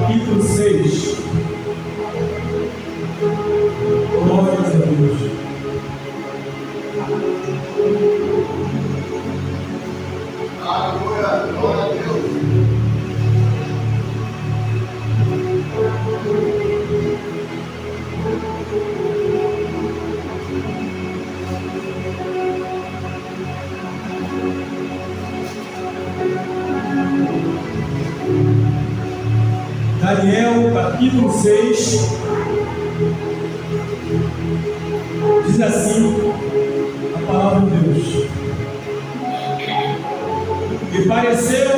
capítulo 6. Glória a Deus. Aleluia, glória a Deus. Daniel, capítulo 6, diz assim a palavra de Deus: me pareceu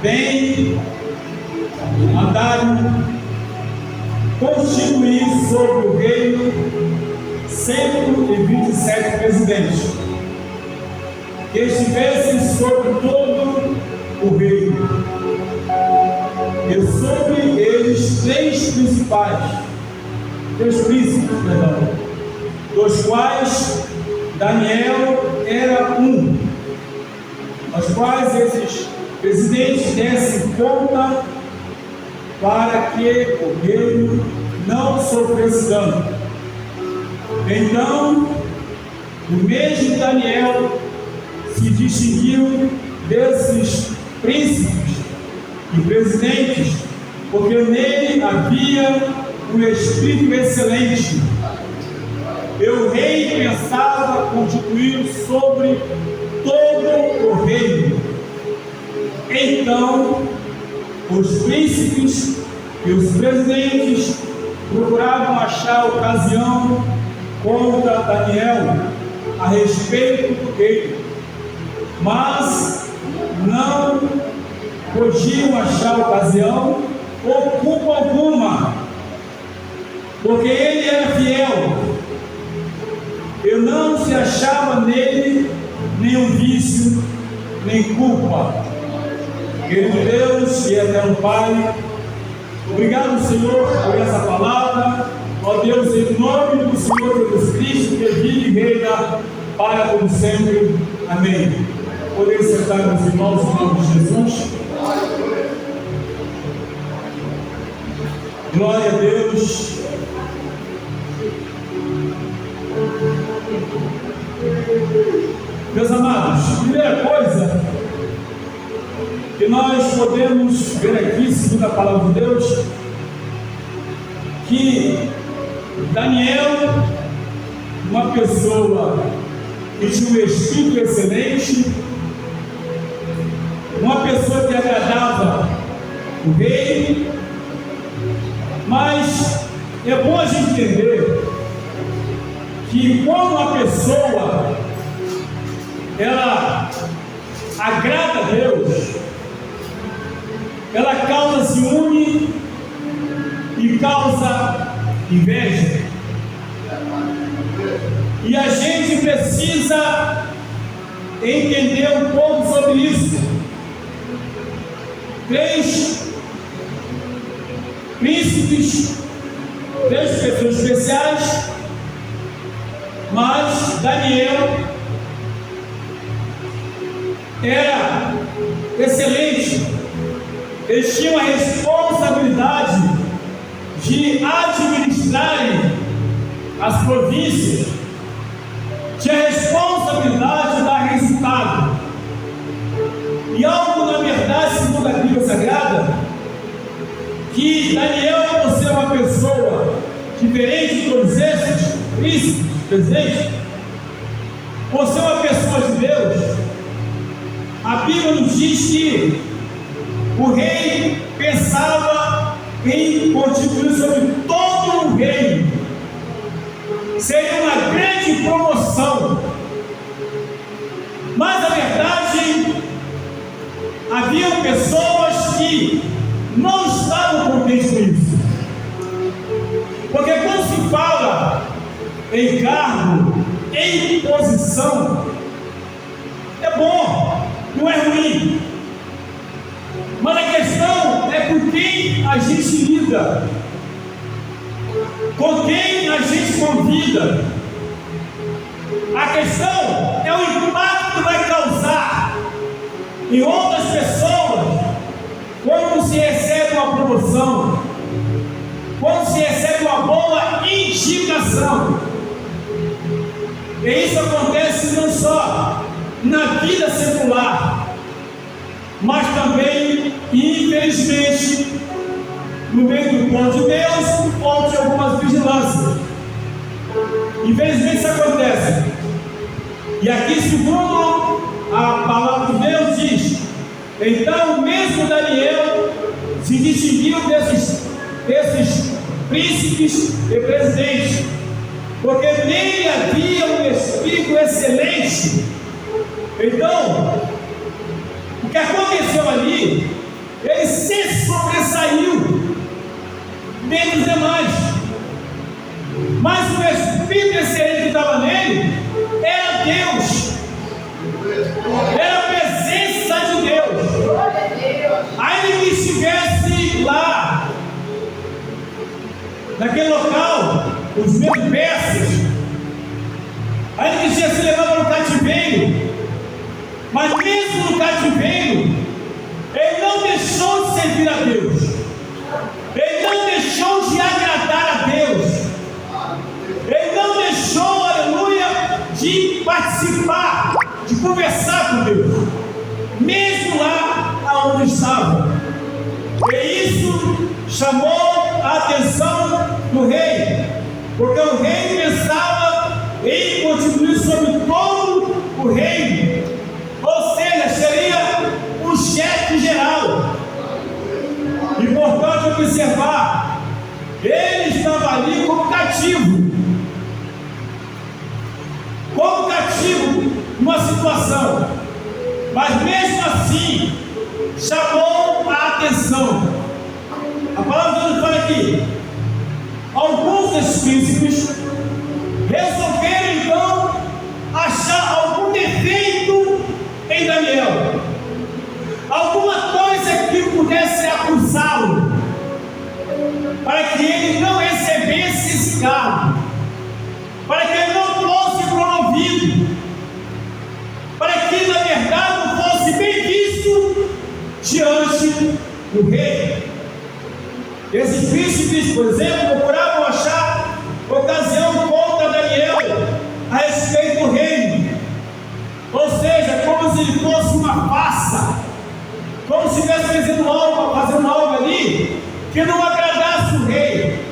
bem a Dário constituir sobre o reino 127 presidentes, que estivessem sobre todo o reino, e sobre eles três príncipes, perdão, dos quais Daniel era um, aos quais esses presidentes dessem conta para que o reino não sofresse dano. Então, o mesmo Daniel se distinguiu desses príncipes e presidentes, porque nele havia um espírito excelente. E o rei pensava constituir sobre todo o reino. Então, os príncipes e os presidentes procuravam achar ocasião contra Daniel a respeito do reino, mas não podiam achar ocasião ou culpa alguma, porque ele era fiel e não se achava nele nenhum vício, nem culpa. Querido Deus e eterno Pai, obrigado, Senhor, por essa palavra. Ó Deus, em nome do Senhor Jesus Cristo, que vive e reina para todo sempre. Amém. Podemos sentar, meus irmãos, em nome de Jesus. Glória a Deus. Meus amados, primeira coisa que nós podemos ver aqui, segundo a palavra de Deus, que Daniel, uma pessoa que tinha um espírito excelente, uma pessoa que agradava o rei, mas é bom a gente entender que quando uma pessoa ela agrada a Deus, ela causa ciúme e causa inveja. E a gente precisa entender um pouco sobre isso. Três príncipes, três pessoas especiais, mas Daniel era excelente. Eles tinham a responsabilidade de administrarem as províncias, tinha a responsabilidade de dar resultado. E algo, na verdade, segundo a Bíblia Sagrada, que Daniel, por ser uma pessoa diferente de todos esses príncipes presentes, por ser uma pessoa de Deus, a Bíblia nos diz que o rei pensava em constituir sobre todo o reino. Seria uma grande promoção. Mas a verdade, havia pessoas que não estavam contentes com isso. Porque quando se fala em cargo, em posição, é bom, não é ruim. Mas a questão é com quem a gente lida, com quem a gente convida. A questão é o impacto que vai causar em outras pessoas quando se recebe uma uma promoção, quando se recebe uma boa indicação. E isso acontece não só na vida secular, mas também, infelizmente, no meio do povo de Deus, por falta de algumas vigilâncias. Infelizmente isso acontece. E aqui, segundo a palavra de Deus, diz: então, mesmo Daniel se distinguiu desses príncipes e presidentes, porque nele havia um espírito excelente. Então, o que aconteceu ali, ele se sobressaiu dentre os demais. Mas o espírito excelente que estava nele era Deus, era a presença de Deus. Ainda que estivesse lá, naquele local, os meus persas, ainda que estivesse levado no cativeiro, mas mesmo no cativeiro, ele não deixou de servir a Deus, ele não deixou de agradar a Deus, ele não deixou, aleluia, de participar, de conversar com Deus, mesmo lá aonde estava. E isso chamou a atenção do rei, porque o rei pensava em constituir sobre todo o reino, ou seja, seria o chefe geral. Importante observar, ele estava ali como cativo, numa situação, mas mesmo assim chamou a atenção. A palavra de Deus fala aqui: alguns dos príncipes resolveram então achar algum defeito em Daniel, alguma coisa que pudesse acusá-lo, para que ele não recebesse esse cargo, para que ele não fosse promovido, para que na verdade não fosse bem visto diante do rei. Esses príncipes, por exemplo, procuravam achar ocasião contra Daniel a respeito do reino, ou seja, como se ele fosse uma farsa, como se estivesse fazendo algo ali que não agradasse o rei,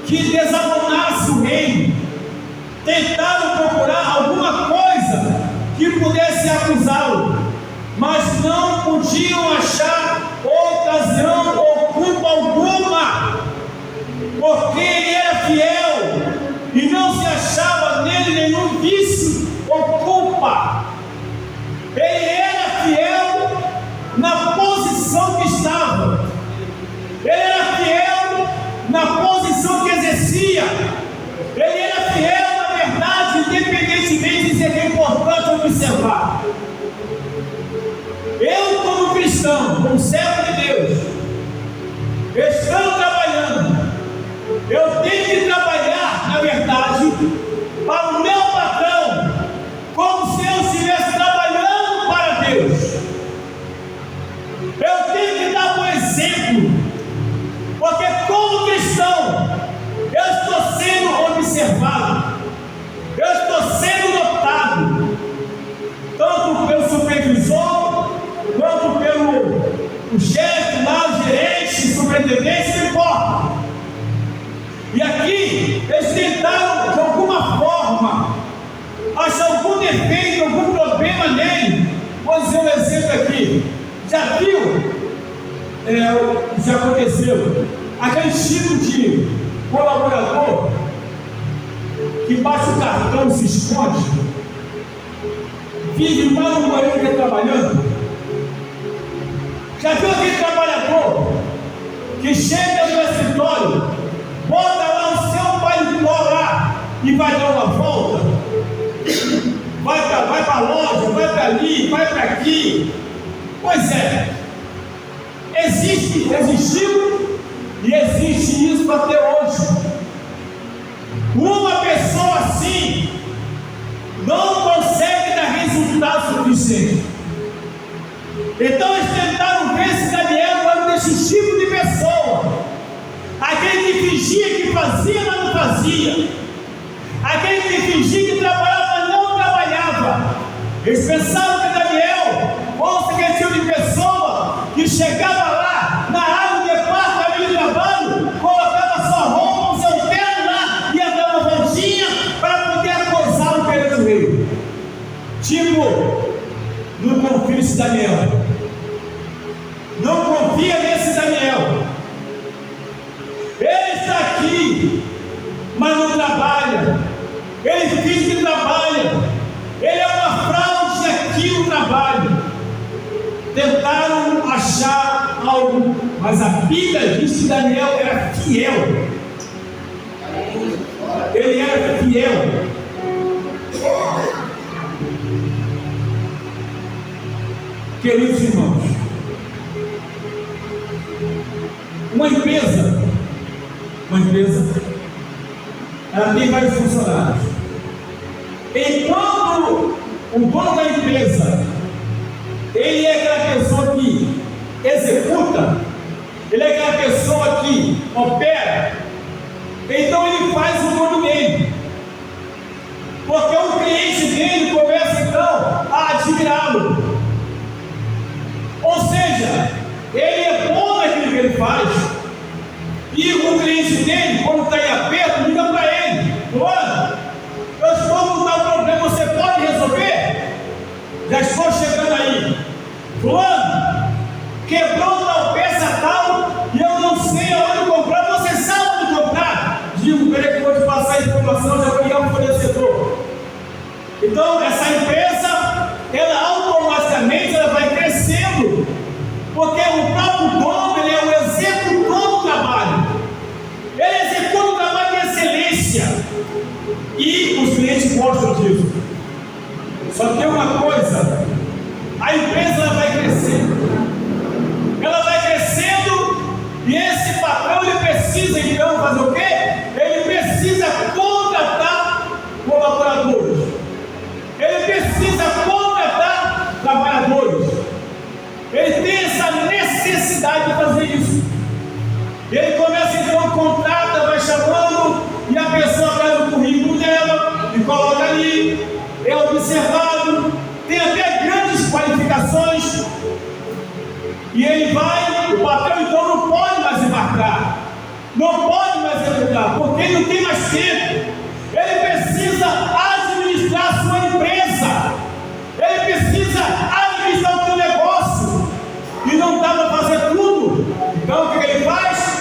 que desabonasse o reino. Tentaram procurar alguma coisa que pudesse acusá-lo, mas não podiam achar ocasião ou culpa alguma, porque ele era fiel e não se achava nele nenhum vício ou culpa. Ele era fiel na posição que estava, ele era fiel na posição que exercia, ele era fiel na verdade, independentemente de ser importante observar. Eu, como cristão, como servo de Deus, estando trabalhando, eu tenho que trabalhar, na verdade, para o meu patrão, como se eu estivesse trabalhando para Deus. Eu tenho que dar um exemplo, porque como cristão, eu estou sendo observado, eu estou sendo notado, tanto pelo supervisor, quanto pelo o chefe lá, o gerente, superintendente, não importa. E aqui, eles tentaram, de alguma forma, achar algum defeito, algum problema nele. Vou dizer um exemplo aqui. Já viu? Já aconteceu. Aquele tipo de colaborador que bate o cartão e se esconde, vive mal no banheiro trabalhando. Já viu aquele trabalhador que chega no escritório, bota lá o seu paletó lá e vai dar uma volta? Vai para a loja, vai para ali, vai para aqui. Pois é, existiu e existe isso até hoje. Uma pessoa assim não consegue dar resultado suficiente. Então eles tentaram ver se Daniel era desse tipo de pessoa. fazia, mas não fazia. Aquele que fingia que trabalhava, mas não trabalhava. Eles pensavam que Daniel fosse aquele tipo de pessoa que chegava lá na área do departamento de trabalho, colocava sua roupa, o seu terno lá e andava uma voltinha para poder acusar o perante o rei. Tipo, não confia nesse Daniel. Não confia nesse Daniel. Ele está aqui, mas não trabalha. Ele finge que trabalha. Ele é uma fraude aqui no trabalho. Tentaram achar algo, mas a Bíblia diz que Daniel era fiel. Ele era fiel. Queridos irmãos, uma empresa, ela tem vários funcionários. Enquanto o dono da empresa, ele é aquela pessoa que executa, ele é aquela pessoa que opera, então ele faz o nome dele, porque o cliente dele começa então a admirá-lo. Ou seja, ele é bom naquilo que ele faz, e o cliente dele, quando está em aperto, liga para ele: fulano, eu estou com tal problema, você pode resolver? Já estou chegando aí. Fulano, quebrou tal peça tal, e eu não sei aonde comprar, você sabe onde comprar? Digo, peraí que eu vou te passar a informação, já vou ligar para o fornecedor. Então, essa empresa, ela automaticamente ela vai crescendo, porque o próprio dono, ele é o executor do trabalho. Ele executa o trabalho de excelência, e os clientes gostam disso. Só tem uma coisa: a empresa ela vai crescendo, e esse patrão ele precisa então fazer o quê? Ele precisa contratar colaboradores, ele precisa contratar trabalhadores, ele tem essa necessidade de fazer isso. Ele começa então, contrata, vai chamando, e a pessoa traz o currículo dela e coloca ali, é observado, tem até grandes qualificações, e ele vai, o patrão então não pode mais embarcar, não pode mais executar, porque ele não tem mais tempo. Ele precisa administrar a sua empresa, ele precisa administrar o seu negócio, e não dá para fazer tudo. Então o que ele faz?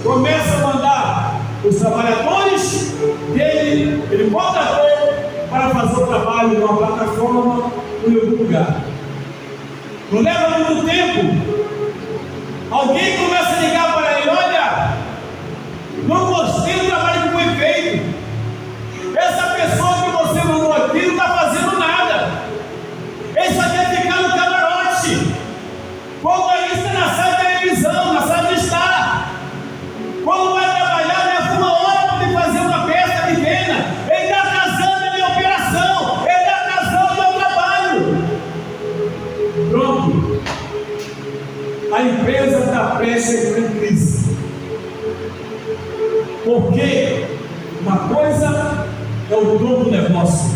Começa a mandar os trabalhadores dele, ele contratou para fazer o trabalho numa plataforma ou em algum lugar. Não leva muito tempo, alguém começa a ligar para ele: olha, não gostei do trabalho que foi feito, essa pessoa que você mandou aqui não está fazendo nada, ele só quer ficar no camarote, quando ele está na sala de televisão, na sala de estar, quando vai trabalhar, leva uma hora para ele fazer uma peça pequena, ele está atrasando a minha operação, ele está atrasando o meu trabalho. Pronto, a empresa está prestes a entrar em crise, porque uma coisa é o dono do negócio,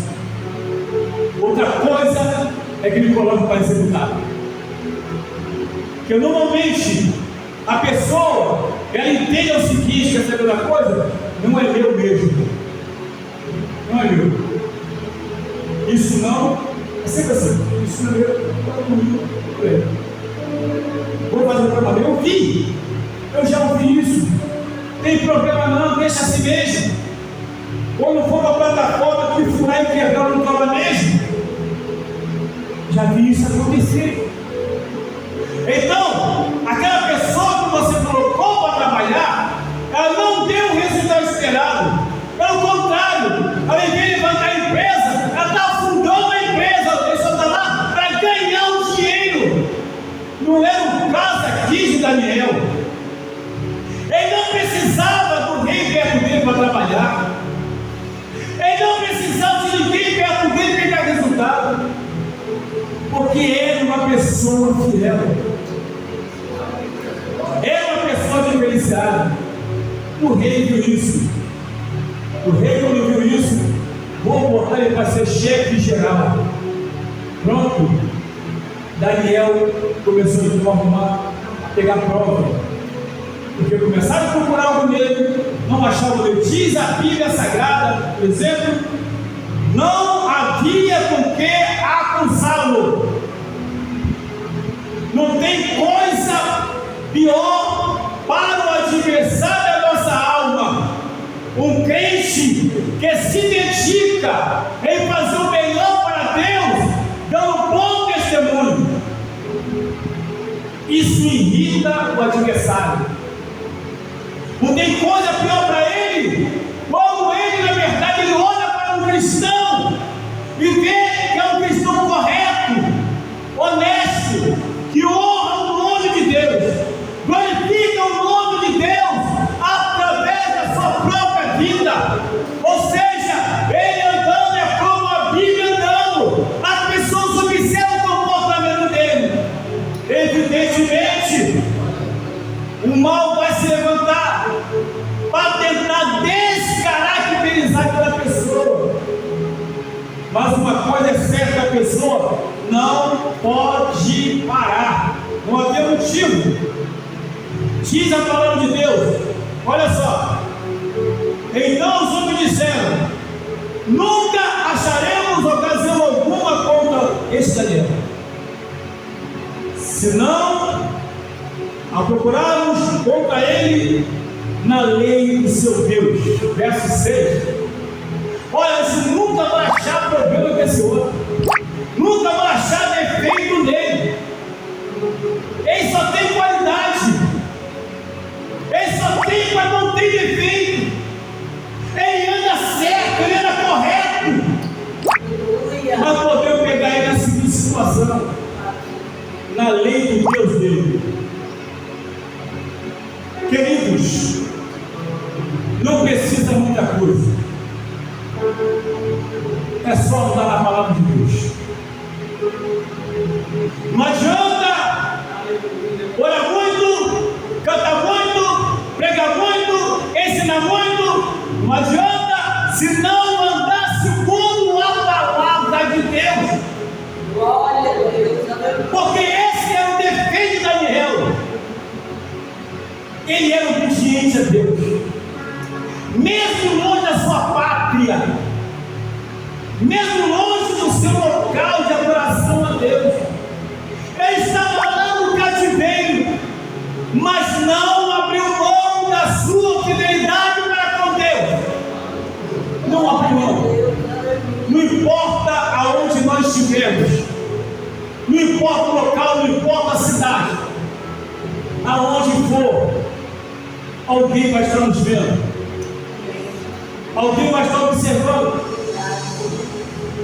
outra coisa é que ele coloca para executar. Porque normalmente a pessoa, ela entende o seguinte, que essa segunda coisa não é meu mesmo, não é meu, isso não, é sempre assim, isso não é meu, está comigo, vou fazer o trabalho, eu já ouvi isso, tem problema não, deixa assim mesmo. Quando for uma plataforma que furar e quebrar no trabalho mesmo, já vi isso acontecer. Então, aquela pessoa que você colocou para trabalhar, ela não deu o resultado esperado. Pelo contrário, ela, em vez de levantar a empresa, ela está afundando a empresa. Ele só está lá para ganhar o dinheiro. Não era o caso aqui de Daniel. Ele não precisava do rei perto dele para trabalhar. Ele não precisava de ninguém perto dele para dar resultado, porque ele é uma pessoa fiel, é uma pessoa diferenciada. O rei viu isso. O rei, quando viu isso, vou botar ele para ser chefe geral. Pronto. Daniel começou a pegar prova. Porque começaram a procurar algo nele, não achavam nele. Diz a Bíblia Sagrada, por exemplo, não havia com que acusá-lo. Não tem coisa pior para o adversário da nossa alma. Um crente que se dedica em fazer o melhor para Deus, dando bom testemunho. Isso irrita o adversário. Não tem coisa pior para ele, como ele, na verdade, ele olha para um cristão e vê que é um cristão correto, honesto, que honra o nome de Deus, glorifica o nome de Deus através da sua própria vida. Ou seja, ele andando é como a Bíblia andando. As pessoas observam o comportamento dele. Evidentemente, o mal vai se levantar para tentar descaracterizar aquela pessoa. Mas uma coisa é certa, a pessoa não pode parar. Não havia motivo. Diz a palavra de Deus. Olha só. Então os homens disseram: nunca acharemos ocasião alguma contra este Daniel, senão a procurarmos contra ele na lei do seu Deus. Verso 6. Olha, você nunca vai achar problema com esse outro, nunca vai achar defeito nele. Ele só tem qualidade, ele só tem, mas não tem defeito. Ele anda certo, ele anda correto. Mas podemos pegar ele na seguinte situação: na lei do Deus dele. Queridos, não precisa muita coisa, é só andar na palavra de Deus. Não adianta orar muito, cantar muito, pregar muito, ensinar muito. Não adianta se não andar segundo a palavra de Deus. Glória a Deus. Porque esse é o defeito de Daniel. Ele era obediente a Deus, mesmo longe da sua pátria, mesmo longe do seu local de adoração a Deus. Ele estava lá no cativeiro, mas não abriu mão da sua fidelidade para com Deus. Não abriu mão. Não importa aonde nós estivermos, não importa o local, não importa a cidade, aonde for, alguém vai estar nos vendo, alguém vai estar observando,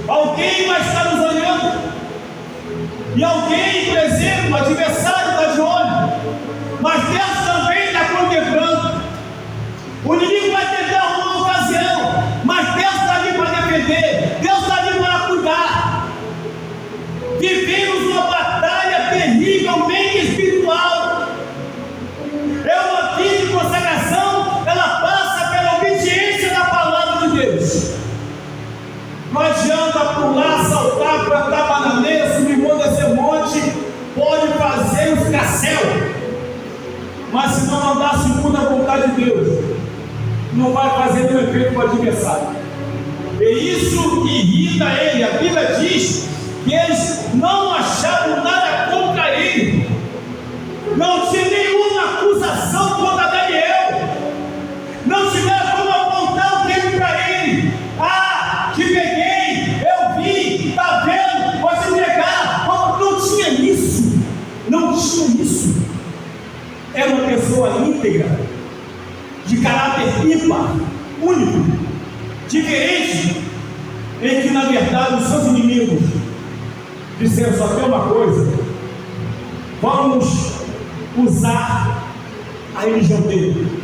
alguém vai estar nos olhando, e alguém, por exemplo, o adversário está de olho, mas Deus também está contemplando. O inimigo vai tentar uma ocasião, mas Deus está ali para defender, Deus está ali para cuidar. Vivemos uma batalha terrivelmente espiritual. É uma vida de consagração, ela passa pela obediência da palavra de Deus. Não adianta pular, saltar, plantar bananeira, subir monte, descer monte, pode fazer um escarcéu, mas se não andar segundo a vontade de Deus, não vai fazer nenhum efeito para o adversário. E isso irrita ele. A Bíblia diz que eles não acharam nada contra ele, não tinha nenhuma acusação contra Daniel, não tiveram como apontar o dedo para ele. Ah, te peguei, eu vi, está vendo, pode se entregar. Não tinha isso, não tinha isso. Era uma pessoa íntegra, de caráter ímpar, único, diferente, em que na verdade os seus inimigos disseram: só tem uma coisa, vamos usar a religião dele,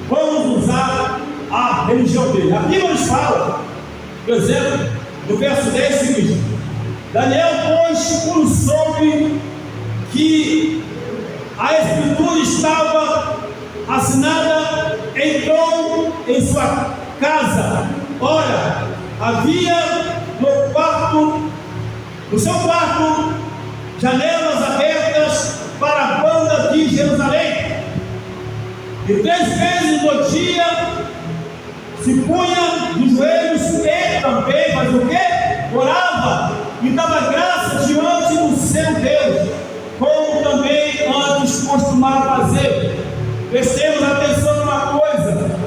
vamos usar a religião dele. A Bíblia nos fala, por exemplo, no verso 10 seguinte: Daniel, pois, quando soube que a escritura estava assinada em sua casa. Ora, havia no seu quarto, janelas abertas para a banda de Jerusalém. E 3 vezes no dia se punha de joelhos e também, mas o quê? Orava e dava graça diante do seu Deus, como também antes costumava fazer. Prestemos atenção numa coisa: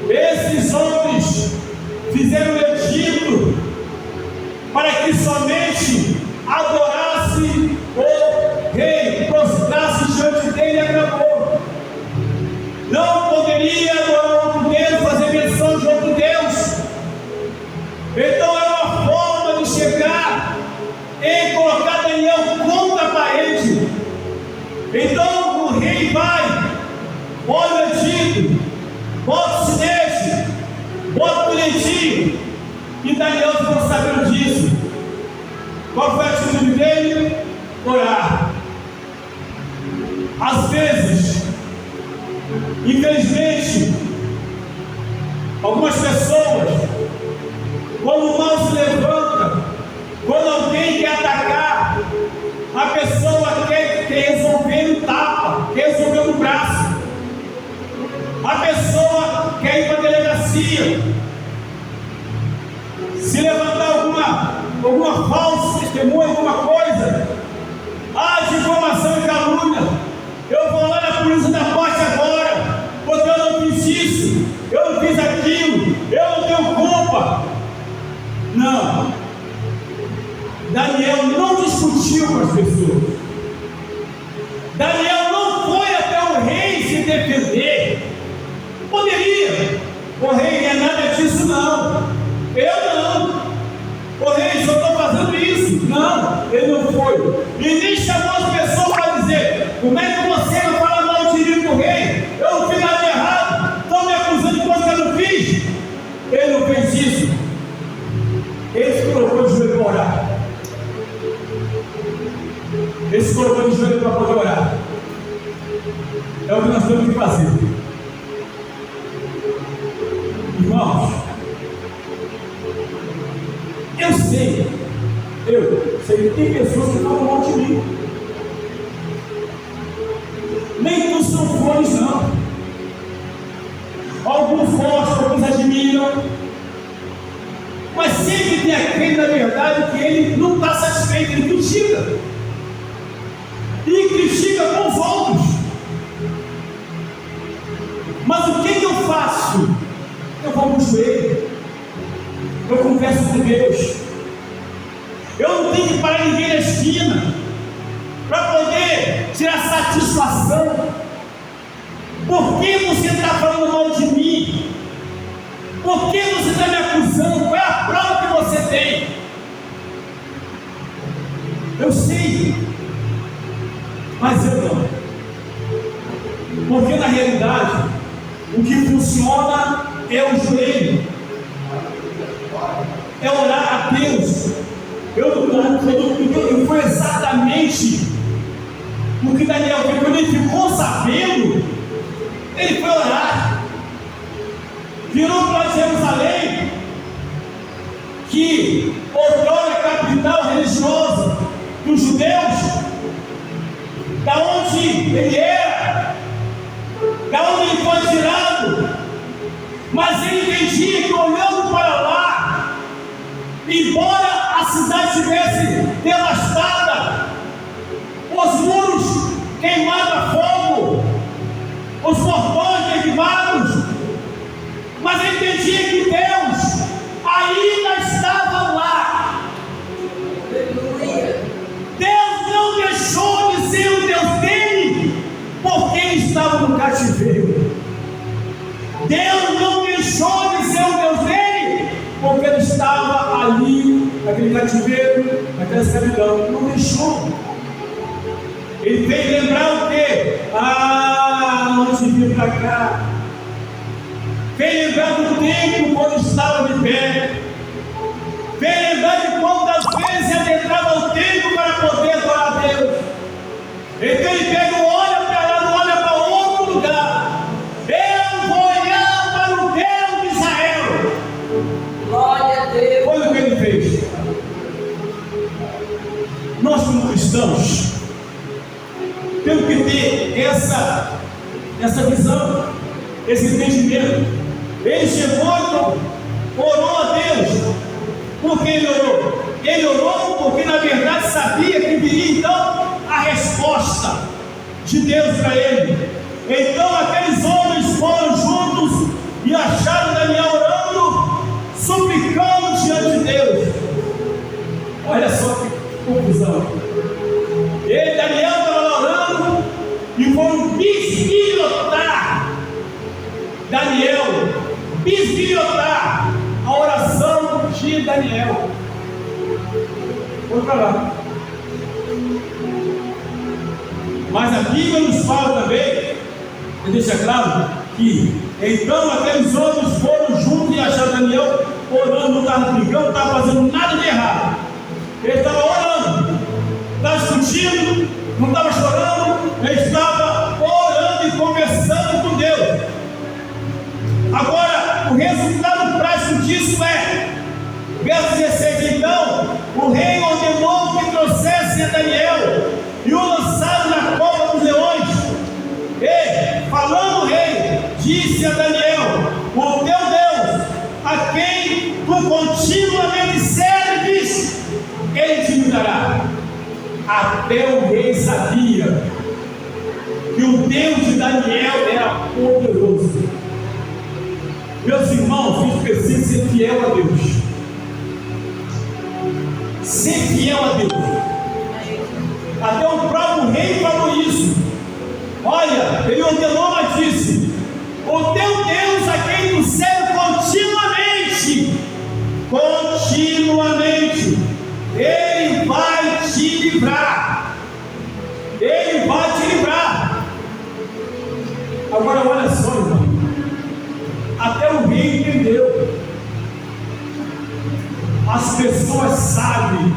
esses homens fizeram o Egito para que somente adorasse o rei, prostrasse diante dele e acabou. Não poderia adorar outro Deus, fazer menção de outro Deus. Então era uma forma de chegar e colocar Daniel contra a parede. Então o rei vai, olha o Egito, bota o sinete, bota o lentinho, e Daniel ficou sabendo disso. Qual foi a atitude dele? Orar. Às vezes, infelizmente, algumas pessoas, quando o mal se levanta, quando alguém quer atacar, a pessoa quer resolver no tapa, quer resolver no braço. A pessoa quer ir para a delegacia. Se levantar alguma falsa testemunha, alguma coisa, difamação e calúnia, eu vou lá na polícia da parte agora, porque eu não fiz isso, eu não fiz aquilo, eu não tenho culpa. Não. Daniel não discutiu com as pessoas. Daniel não foi até o rei se defender. Poderia. O rei não é nada disso, não. Eu não. O rei, só estou fazendo isso. Não, ele não foi. E nem chamou as pessoas para dizer: como é que você não fala mal de mim para o rei? Eu não fiz nada de errado. Estão me acusando de coisa que eu não fiz. Ele não fez isso. Ele se colocou de joelho para orar. Ele se colocou de joelho para poder orar. É o que nós temos que fazer. Irmãos, eu sei que tem pessoas que falam mal de mim. Nem todos são flores, não. Alguns gostam, alguns admiram. Mas sempre tem aquele, na verdade, que ele não está satisfeito, ele critica. E critica com os outros. Mas o que eu faço? Eu vou no joelho. Eu converso com Deus. Eu não tenho que parar ninguém na esquina para poder tirar satisfação. Por que você está falando mal de mim? Por que você está me acusando? Qual é a prova que você tem? Eu sei, mas eu não. Porque na realidade, o que funciona é o joelho, é orar a Deus. Foi exatamente o que Daniel fez. Quando ele ficou sabendo, ele foi orar. Virou para Jerusalém, que outrora capital religiosa dos judeus, da onde ele era, da onde ele foi tirado. Mas ele entendia que, olhando para lá, embora a cidade estivesse devastada, os muros queimados a fogo, os portões queimados, mas ele entendia que Deus ainda estava lá. Deus não deixou de ser o Deus dele, porque ele estava no cativeiro. Deus não deixou de ser o Deus dele, porque ele estava ali, naquele cativeiro, naquela escravidão. Não deixou. Ele veio lembrar o quê? Antes de vir para cá, veio lembrar do tempo quando estava de pé, veio lembrar de quantas vezes ele adentrava o templo para poder adorar a Deus. Então ele pega, olha para lá, não olha para outro lugar. Eu vou olhar para o Deus essa visão, esse entendimento. Ele chegou e orou a Deus. Por que ele orou? Ele orou porque na verdade sabia que viria então a resposta de Deus para ele. Então aqueles homens foram juntos e acharam Daniel orando, suplicando diante de Deus. Olha só que confusão. Daniel estava orando e foram bisbilhotar Daniel, bisbilhotar a oração de Daniel. Vamos para lá. Mas a Bíblia nos fala também, e deixa claro, que então aqueles homens foram juntos e acharam Daniel orando, não estava brigando, não estava fazendo nada de errado. Ele estava orando, estava discutindo, não estava chorando, ele estava orando e conversando com Deus. Agora, o resultado prático disso é, verso 16, então, o rei ordenou que trouxessem a Daniel e o lançaram na cova dos leões. E, falando o rei, disse a Daniel: o teu Deus, a quem tu continuamente serves, ele te livrará. Até o rei sabia que o Deus de Daniel era poderoso. Meus irmãos, a gente precisa ser fiel a Deus. Ser fiel a Deus. Até o próprio rei falou isso. Olha, ele ordenou, mas disse: o teu Deus, a quem tu serves continuamente, ele vai te livrar. Ele vai te livrar. Agora olha só, irmão. Até o rei entendeu. As pessoas sabem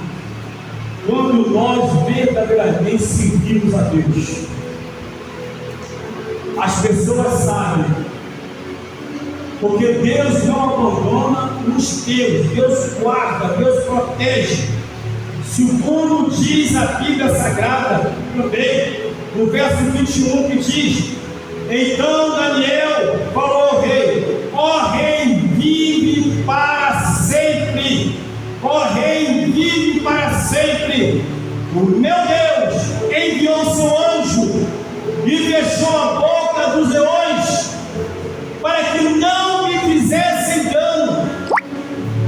quando nós verdadeiramente seguimos a Deus. As pessoas sabem, porque Deus não abandona os teus, Deus guarda, Deus protege. Segundo diz a Bíblia Sagrada, também, no verso 21, que diz: então Daniel falou ao rei: ó rei, vive para sempre. Ó rei, vive para sempre. O meu Deus enviou seu anjo e fechou a boca dos leões, para que não me fizessem dano,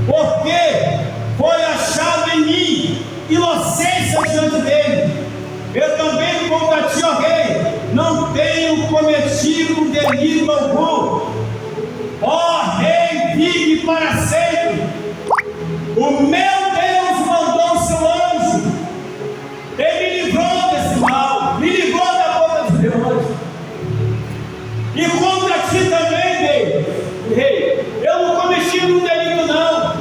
porque foi achado em mim inocência diante dele. Eu também contra ti, ó rei, não tenho cometido delito algum. Ó rei, vive para sempre. O meu Deus mandou seu anjo, ele me livrou desse mal, me livrou da boca dos leões. E contra ti também, rei, eu não cometi nenhum delito, não.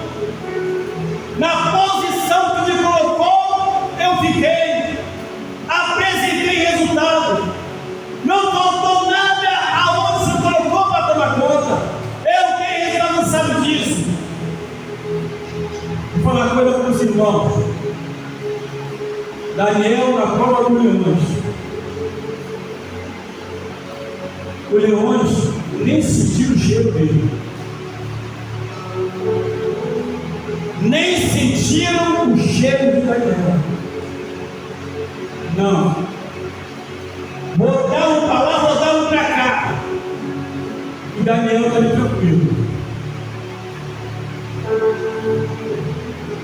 Na posição que me colocou, eu fiquei, apresentei resultado. Não faltou nada aonde você colocou para tomar conta. Eu tenho resultado, não sabe disso. Vou falar uma coisa para os irmãos. Daniel na prova dos leões. Os leões nem sentiram o cheiro dele. Nem sentiram o cheiro de Daniel. Não. Botaram para lá, botaram para cá. E Daniel está ali tranquilo.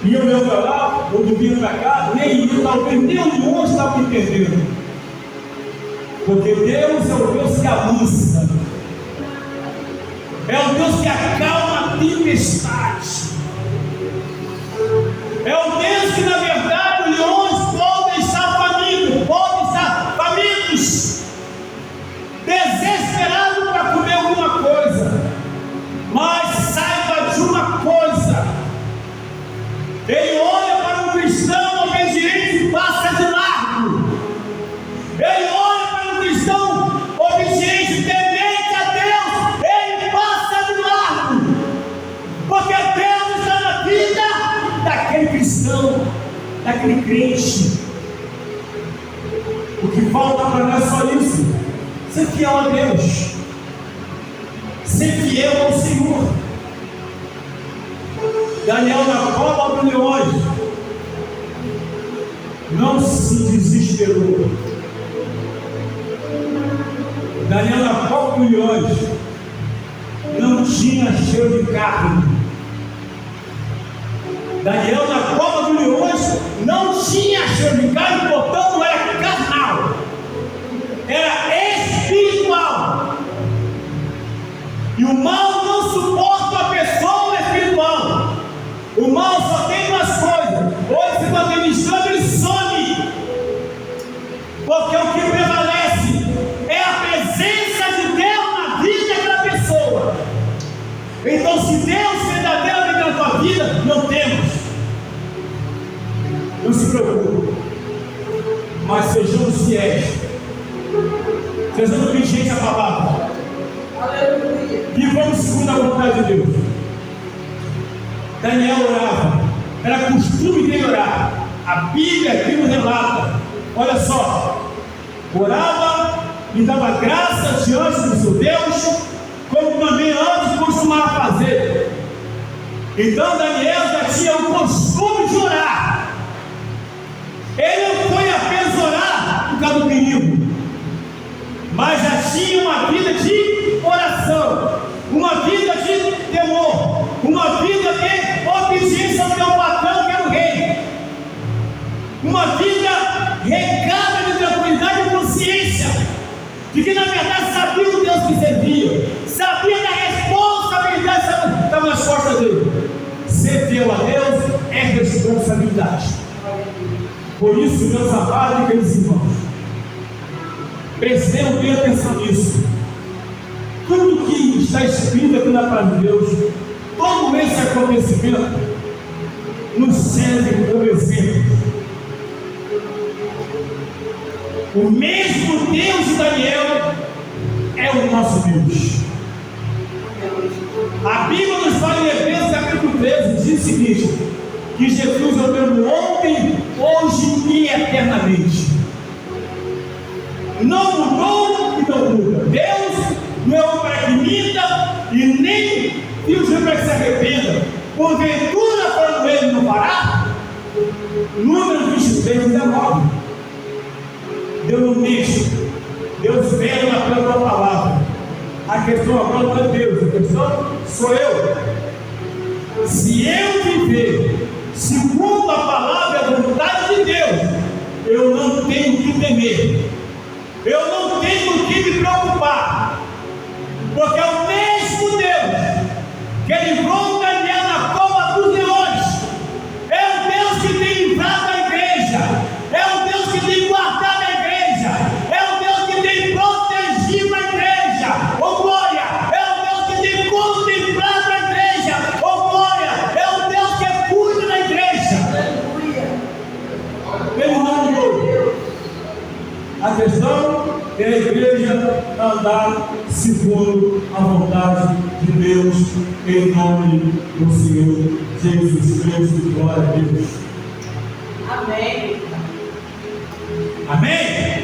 Iam meu para lá, ou vinham para cá, nem iam, talvez nem o leão estava entendendo. Porque Deus é o Deus que amansa, é o Deus que acalma a tempestade, é o Deus que na verdade os leões podem estar famintos, desesperados para comer alguma coisa, mas saiba de uma coisa: ele olha para um cristão obediente e passa de largo. Ele olha para um cristão obediente, temente a Deus, ele passa de largo, porque Deus está na vida daquele cristão, daquele crente. O que falta para nós é só isso. Ser fiel a Deus. Ser fiel ao Senhor. Daniel, na cova dos leões, não se desesperou. Daniel, na cova dos leões, não tinha cheiro de carne. Daniel, na cova dos leões, não tinha cheiro de carne, portanto não era carnal, era espiritual. E o mal não suporta a pessoa espiritual. O mal só tem duas coisas: ou se está ministrando, ele some, porque o que prevalece é a presença de Deus na vida daquela pessoa. Então, se Deus verdadeiramente na tua vida, não temos. Não se preocupe, mas sejamos fiéis, sejamos obedientes à palavra. Aleluia. E vamos segundo a vontade de Deus. Daniel orava, era costume dele orar. A Bíblia aqui nos relata. Olha só, orava e dava graça diante do seu Deus, como também antes costumava fazer. Então Daniel já tinha o costume de orar. Ele não foi apenas orar por causa do perigo, mas já tinha uma vida de oração, uma vida de temor, uma vida de obediência ao teu patrão, que era o rei, uma vida regada de tranquilidade e consciência de que na verdade sabia o Deus que servia, sabia da responsabilidade que estava nas costas dele. Ser fiel a Deus é responsabilidade. Por isso, meus amados e queridos irmãos, prestem bem atenção nisso. Tudo que está escrito aqui na palavra de Deus, todo esse acontecimento, nos serve como exemplo. O mesmo Deus de Daniel é o nosso Deus. A Bíblia nos fala em Hebreus capítulo 13, diz o seguinte: que Jesus é o mesmo ontem, hoje e eternamente. Não mudou e não muda. Deus não é um para que minta e nem filho para que se arrependa. Porventura, quando ele não fará? Números 23, 19. Deus não mexe. Deus vela pela tua palavra. A questão agora não é Deus, a questão sou eu. Se eu viver segundo a palavra e a vontade de Deus, eu não tenho que temer, eu não tenho que me preocupar, porque é o mesmo Deus que livrou Daniel na cova dos leões, é o Deus que tem livrado a igreja, é o Deus que tem guardado a igreja, é o Deus que tem protegido a igreja, oh glória, é o Deus que tem contemplado a igreja, oh glória, é o Deus que cuida da igreja. Ele não mudou. A questão é a igreja andar segundo a vontade de Deus, em nome do Senhor Jesus Cristo. Glória a Deus. Amém. Amém?